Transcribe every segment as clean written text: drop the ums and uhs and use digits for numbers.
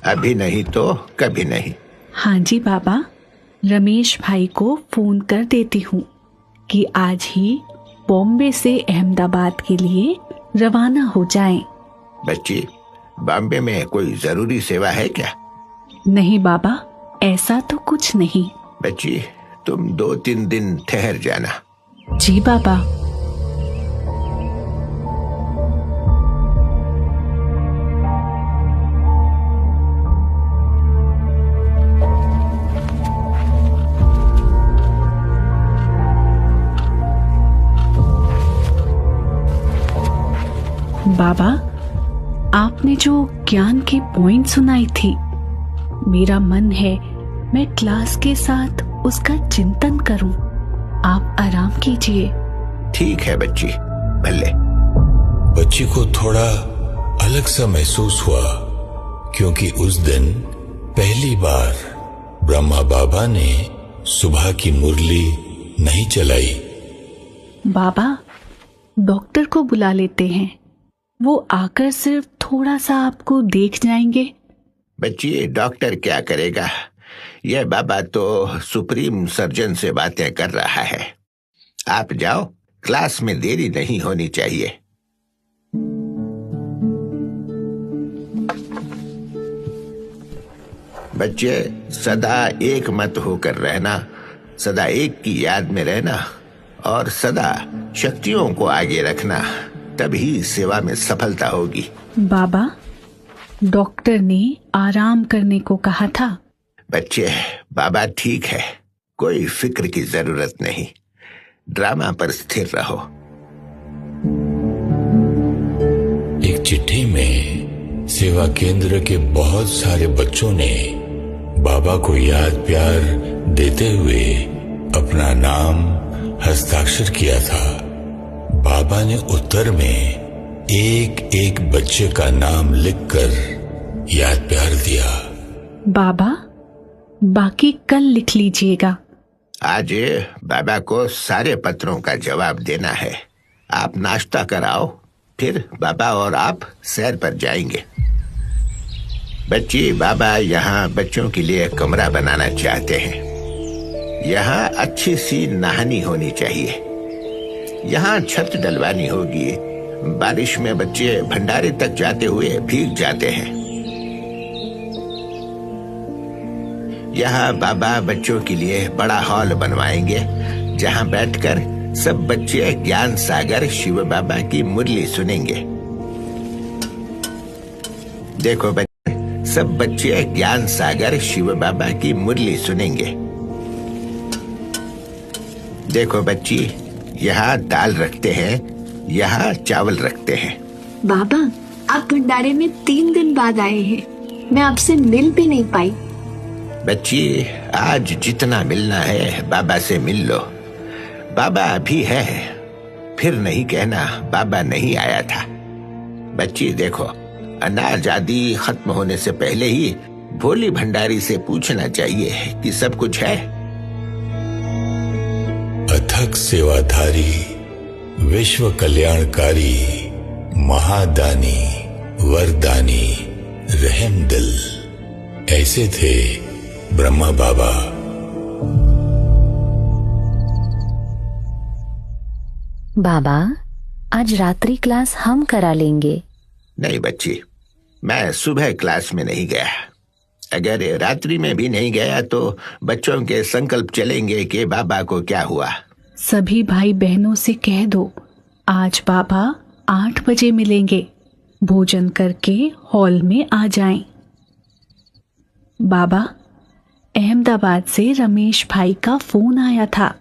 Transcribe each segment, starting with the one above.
अभी नहीं तो कभी नहीं। हाँ जी बाबा, रमेश भाई को फोन कर देती हूँ कि आज ही बॉम्बे से अहमदाबाद के लिए रवाना हो जाएं। बच्ची, बॉम्बे में कोई जरूरी सेवा है क्या? नहीं बाबा, ऐसा तो कुछ नहीं। बच्ची, तुम 2-3 दिन ठहर जाना। जी बाबा। बाबा, आपने जो ज्ञान की पॉइंट सुनाई थी, मेरा मन है मैं क्लास के साथ उसका चिंतन करूं। आप आराम कीजिए। ठीक है बच्ची, भले। बच्ची को थोड़ा अलग सा महसूस हुआ, क्योंकि उस दिन पहली बार ब्रह्मा बाबा ने सुबह की मुरली नहीं चलाई। बाबा, डॉक्टर को बुला लेते हैं, वो आकर सिर्फ थोड़ा सा आपको देख जाएंगे। बच्ची, डॉक्टर क्या करेगा? यह बाबा तो सुप्रीम सर्जन से बातें कर रहा है। आप जाओ, क्लास में देरी नहीं होनी चाहिए। बच्चे, सदा एक मत होकर रहना, सदा एक की याद में रहना और सदा शक्तियों को आगे रखना, तभी सेवा में सफलता होगी। बाबा, डॉक्टर ने आराम करने को कहा था। बच्चे, बाबा ठीक है, कोई फिक्र की जरूरत नहीं। ड्रामा पर स्थिर रहो। एक चिट्ठी में सेवा केंद्र के बहुत सारे बच्चों ने बाबा को याद प्यार देते हुए अपना नाम हस्ताक्षर किया था। बाबा ने उत्तर में एक एक बच्चे का नाम लिखकर याद प्यार दिया। बाबा, बाकी कल लिख लीजिएगा। आज बाबा को सारे पत्रों का जवाब देना है। आप नाश्ता कराओ, फिर बाबा और आप सैर पर जाएंगे। बच्ची, बाबा यहाँ बच्चों के लिए कमरा बनाना चाहते हैं। यहाँ अच्छी सी नहानी होनी चाहिए। यहाँ छत डलवानी होगी। बारिश में बच्चे भंडारे तक जाते हुए भीग जाते हैं। यहाँ बाबा बच्चों के लिए बड़ा हॉल बनवाएंगे, जहाँ बैठकर सब बच्चे ज्ञान सागर शिव बाबा की मुरली सुनेंगे। देखो बच्चे, सब बच्चे ज्ञान सागर शिव बाबा की मुरली सुनेंगे। देखो बच्ची, यहाँ दाल रखते हैं, यहाँ चावल रखते हैं। बाबा, आप भंडारे में 3 दिन बाद आए हैं, मैं आपसे मिल भी नहीं पाई। बच्ची, आज जितना मिलना है बाबा से मिल लो। बाबा अभी है, फिर नहीं कहना बाबा नहीं आया था। बच्ची देखो, अनाज आदि खत्म होने से पहले ही भोली भंडारी से पूछना चाहिए कि सब कुछ है। अथक सेवाधारी, विश्व कल्याणकारी, महादानी, वरदानी, रहम दिल, ऐसे थे ब्रह्मा बाबा। बाबा, आज रात्रि क्लास हम करा लेंगे। नहीं बच्ची, मैं सुबह क्लास में नहीं गया। अगर रात्रि में भी नहीं गया तो बच्चों के संकल्प चलेंगे कि बाबा को क्या हुआ। सभी भाई बहनों से कह दो, आज बाबा 8 बजे मिलेंगे। भोजन करके हॉल में आ जाएं। बाबा, अहमदाबाद से रमेश भाई का फोन आया था।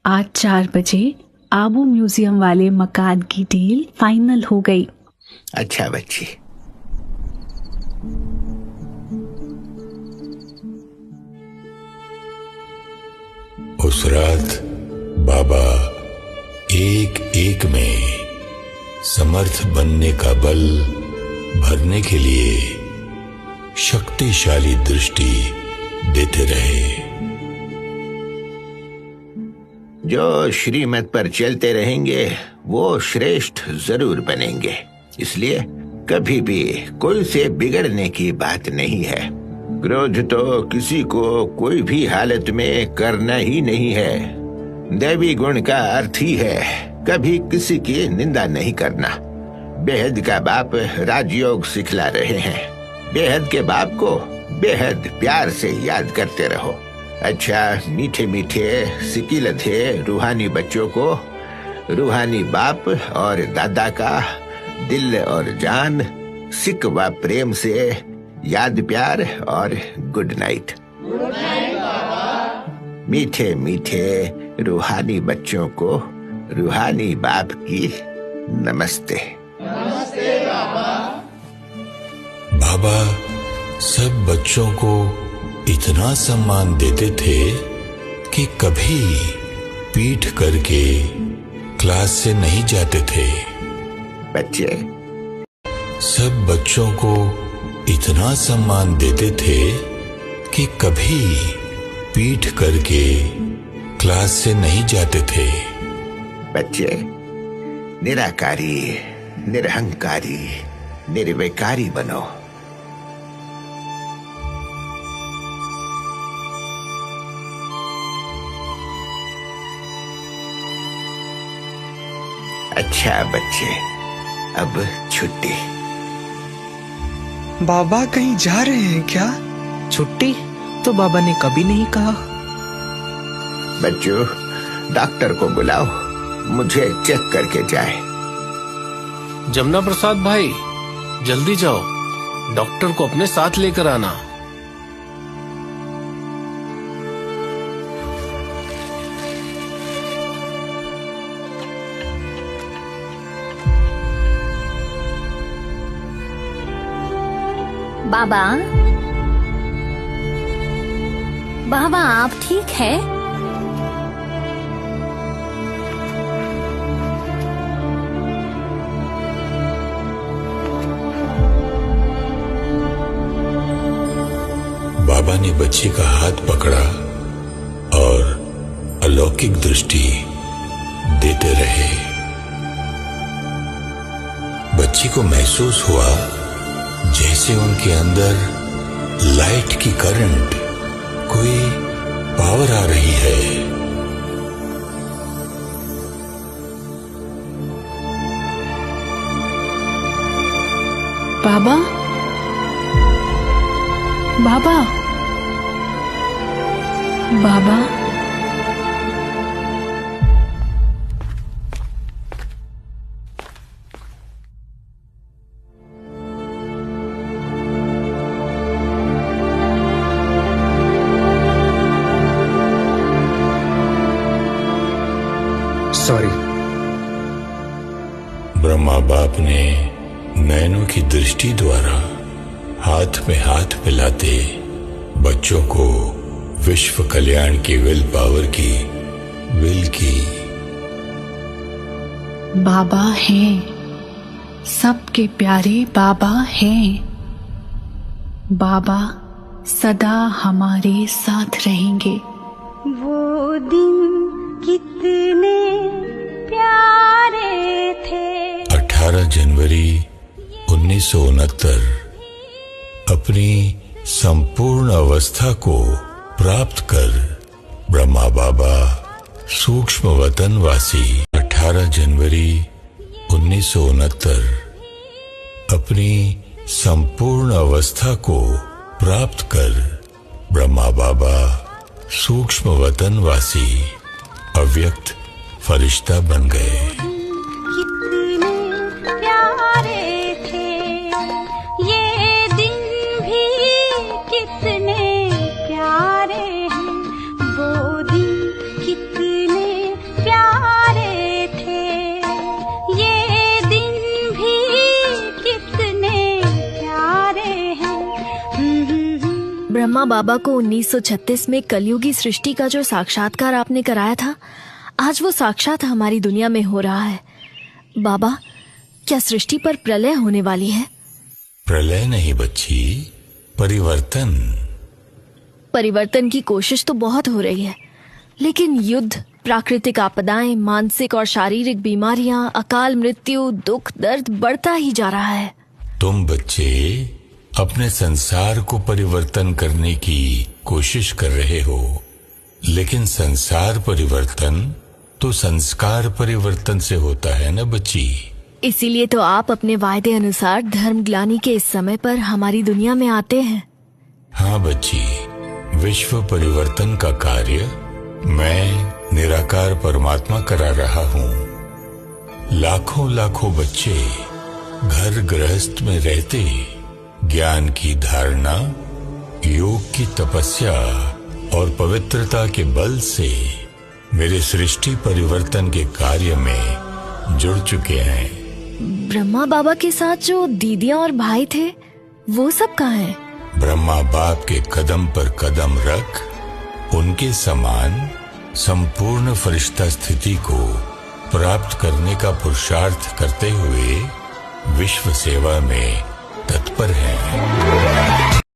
आज 4 बजे आबू म्यूजियम वाले मकान की डील फाइनल हो गई। अच्छा बच्ची। उस रात बाबा एक एक में समर्थ बनने का बल भरने के लिए शक्तिशाली दृष्टि देते रहे। जो श्रीमत पर चलते रहेंगे वो श्रेष्ठ जरूर बनेंगे। इसलिए कभी भी कोई से बिगड़ने की बात नहीं है। क्रोध तो किसी को कोई भी हालत में करना ही नहीं है। दैवी गुण का अर्थ ही है कभी किसी की निंदा नहीं करना। बेहद का बाप राजयोग सिखला रहे हैं। बेहद के बाप को बेहद प्यार से याद करते रहो। अच्छा, मीठे मीठे सिकिलधे रूहानी बच्चों को रूहानी बाप और दादा का दिल और जान सिक व प्रेम से याद प्यार और गुड नाइट। मीठे मीठे रूहानी बच्चों को रूहानी बाप की नमस्ते। बाबा सब बच्चों को इतना सम्मान देते थे कि कभी पीठ करके क्लास से नहीं जाते थे। बच्चे सब बच्चों को इतना सम्मान देते थे कि कभी पीठ करके क्लास से नहीं जाते थे। बच्चे निराकारी, निरहंकारी, निर्विकारी बनो। अच्छा बच्चे, अब छुट्टी। बाबा कहीं जा रहे हैं क्या? छुट्टी तो बाबा ने कभी नहीं कहा। बच्चों, डॉक्टर को बुलाओ, मुझे चेक करके जाए। जमुना प्रसाद भाई, जल्दी जाओ, डॉक्टर को अपने साथ लेकर आना। बाबा, बाबा आप ठीक है? बाबा ने बच्ची का हाथ पकड़ा और अलौकिक दृष्टि देते रहे। बच्ची को महसूस हुआ जैसे उनके अंदर लाइट की करंट, कोई पावर आ रही है। बाबा, बाबा, बाबा, सॉरी। ब्रह्मा बाप ने नैनों की दृष्टि द्वारा हाथ में हाथ मिलाते बच्चों को विश्व कल्याण की विल पावर की विल की। बाबा हैं, सबके प्यारे बाबा हैं। बाबा सदा हमारे साथ रहेंगे। वो दिन कितने प्यारे थे। 18 जनवरी 1969 अपनी संपूर्ण अवस्था को प्राप्त कर ब्रह्मा बाबा सूक्ष्म वतनवासी। 18 जनवरी 1969 अपनी संपूर्ण अवस्था को प्राप्त कर ब्रह्मा बाबा सूक्ष्म वतनवासी अव्यक्त फरिश्ता बन गए। कितने प्यारे थे ये दिन भी, कितने प्यारे हैं वो दिन, कितने प्यारे थे ये दिन भी, कितने प्यारे हैं। ब्रह्मा बाबा को 1936 में कलयुगी सृष्टि का जो साक्षात्कार आपने कराया था, आज वो साक्षात हमारी दुनिया में हो रहा है। बाबा, क्या सृष्टि पर प्रलय होने वाली है? प्रलय नहीं बच्ची, परिवर्तन। परिवर्तन की कोशिश तो बहुत हो रही है, लेकिन युद्ध, प्राकृतिक आपदाएं, मानसिक और शारीरिक बीमारियां, अकाल मृत्यु, दुख दर्द बढ़ता ही जा रहा है। तुम बच्चे अपने संसार को परिवर्तन करने की कोशिश कर रहे हो, लेकिन संसार परिवर्तन तो संस्कार परिवर्तन से होता है ना बच्ची। इसीलिए तो आप अपने वायदे अनुसार धर्म ग्लानि के इस समय पर हमारी दुनिया में आते हैं। हाँ बच्ची, विश्व परिवर्तन का कार्य मैं निराकार परमात्मा करा रहा हूँ। लाखों लाखों बच्चे घर गृहस्थ में रहते ज्ञान की धारणा, योग की तपस्या और पवित्रता के बल से मेरे सृष्टि परिवर्तन के कार्य में जुड़ चुके हैं। ब्रह्मा बाबा के साथ जो दीदियां और भाई थे वो सब कहाँ हैं? ब्रह्मा बाप के कदम पर कदम रख उनके समान संपूर्ण फरिश्ता स्थिति को प्राप्त करने का पुरुषार्थ करते हुए विश्व सेवा में तत्पर हैं।